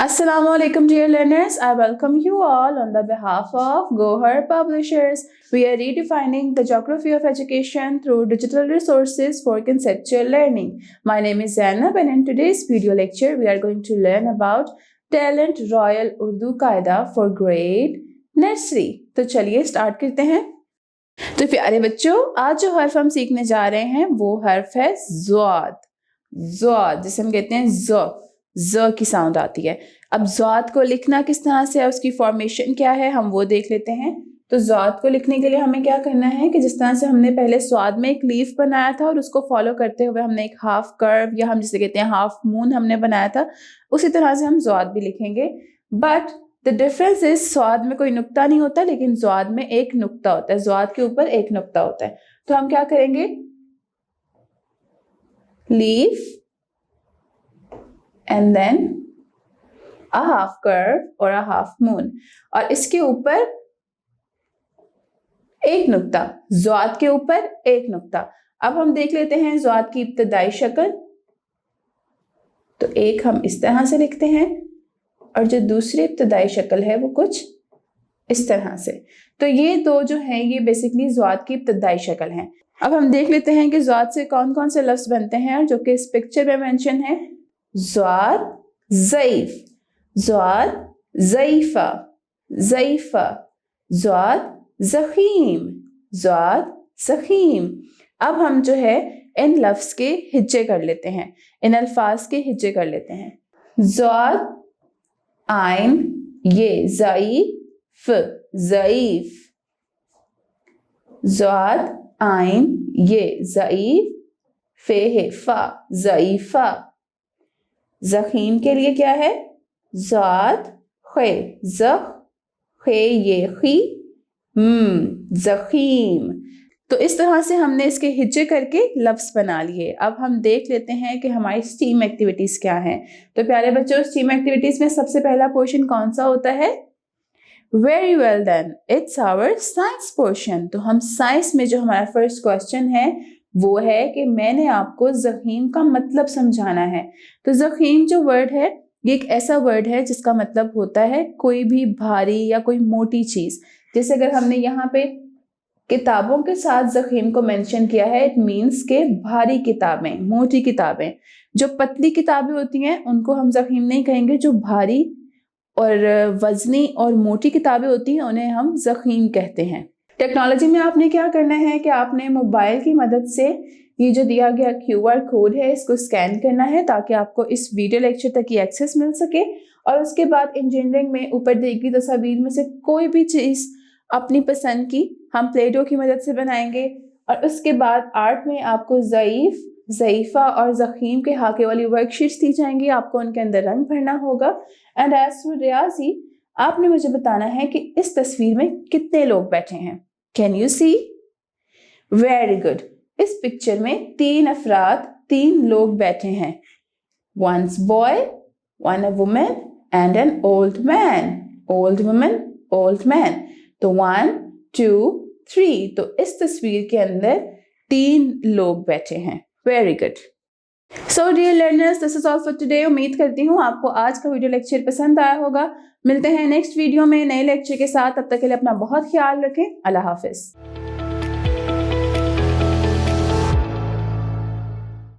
Assalamu alaikum dear learners, I welcome you all on the behalf of Gohar Publishers. We are redefining the geography of education through digital resources for conceptual learning. My name is Zainab and in today's video lecture we are going to learn about Talent Royal Urdu Qaida for grade nursery. तो चलिए start करते हैं। तो प्यारे बच्चों, आज जो हर्फ हम सीखने जा रहे हैं वो हर्फ है ज़्वाद। ज़्वाद जिसे हम कहते हैं ज़ की साउंड आती है। अब ज़्वाद को लिखना किस तरह से है, उसकी फॉर्मेशन क्या है, हम वो देख लेते हैं। तो ज़्वाद को लिखने के लिए हमें क्या करना है कि जिस तरह से हमने पहले स्वाद में एक लीफ बनाया था और उसको फॉलो करते हुए हमने एक हाफ कर्व या हम जिसे कहते हैं हाफ मून हमने बनाया था, उसी तरह से हम ज़्वाद भी लिखेंगे। बट द डिफरेंस इज स्वाद में कोई नुक्ता नहीं होता, लेकिन ज़्वाद में एक नुक्ता होता है। ज़्वाद के ऊपर एक नुक्ता होता है। तो हम क्या करेंगे, leaf and then a half curve or a half moon, और इसके ऊपर एक नुक्ता, ज़्वाद के ऊपर एक नुक्ता। अब हम देख लेते हैं ज़्वाद की इब्तदाई शक्ल। तो एक हम इस तरह से लिखते हैं और जो दूसरी इब्तदाई शक्ल है वो कुछ इस तरह से। तो ये दो जो हैं ये बेसिकली ज़्वाद की इब्तदाई शक्ल हैं। अब हम देख लेते हैं कि ज़्वाद से कौन कौन से लफ्ज़ बनते हैं और जो कि इस पिक्चर में मेंशन है। ज़्वाद ज़ईफ़, ज़्वाद ज़ईफ़ा, ज़ईफ़ा, ज़्वाद ज़ख़ीम, ज़्वाद ज़ख़ीम। अब हम जो है इन लफ्ज़ के हिज्जे कर लेते हैं, इन अल्फाज के हिज्जे कर लेते हैं। ज़्वाद आइन ये ज़ईफ़, ज़ईफ़, ज़्वाद आइन ये ज़ईफ़, फे है फ़ा, ज़ईफ़ा। ज़ख़ीम के लिए क्या है, ज़ाद खे, ज़ख खे ये खी, ज़ख़ीम। तो इस तरह से हमने इसके हिज्जे करके लफ्ज़ बना लिए। अब हम देख लेते हैं कि हमारी स्टीम एक्टिविटीज़ क्या हैं। तो प्यारे बच्चों, स्टीम एक्टिविटीज़ में सबसे पहला पोर्शन कौन सा होता है? Very well then, it's our science portion. तो हम साइंस में जो हमारा फर्स्ट क्वेश्चन है वो है कि मैंने आपको ज़ख़ीम का मतलब समझाना है। तो ज़ख़ीम जो वर्ड है ये एक ऐसा वर्ड है जिसका मतलब होता है कोई भी भारी या कोई मोटी चीज़। जैसे अगर हमने यहाँ पे किताबों के साथ ज़ख़ीम को मेंशन किया है, इट मीन्स के भारी किताबें, मोटी किताबें। जो पतली किताबें होती हैं उनको हम ज़ख़ीम नहीं कहेंगे, जो भारी और वज़नी और मोटी किताबें होती हैं उन्हें हम ज़ख़ीम कहते हैं। टेक्नोलॉजी में आपने क्या करना है कि आपने मोबाइल की मदद से ये जो दिया गया QR कोड है इसको स्कैन करना है ताकि आपको इस वीडियो लेक्चर तक की एक्सेस मिल सके। और उसके बाद इंजीनियरिंग में ऊपर दी गई तस्वीर में से कोई भी चीज़ अपनी पसंद की हम प्ले डो की मदद से बनाएंगे। और उसके बाद आर्ट में आपको ज़ईफ़, ज़ईफ़ा और ज़ख़ीम के हाके वाली वर्कशीट्स दी जाएंगी, आपको उनके अंदर रंग भरना होगा। एंड एज फॉर रियाजी, आपने मुझे बताना है कि इस तस्वीर में कितने लोग बैठे हैं। Can you see? Very good. इस पिक्चर में 3 अफराद, 3 लोग बैठे हैं। One's boy, one a woman and an old man. Old woman, old man. तो 1, 2, 3। तो इस तस्वीर के अंदर 3 लोग बैठे हैं। Very good. So dear learners, this is all for today. उम्मीद करती हूँ आपको आज का वीडियो लेक्चर पसंद आया होगा। मिलते हैं नेक्स्ट वीडियो में नए लेक्चर के साथ। तब तक के लिए अपना बहुत ख्याल रखें। अल्लाह हाफिज।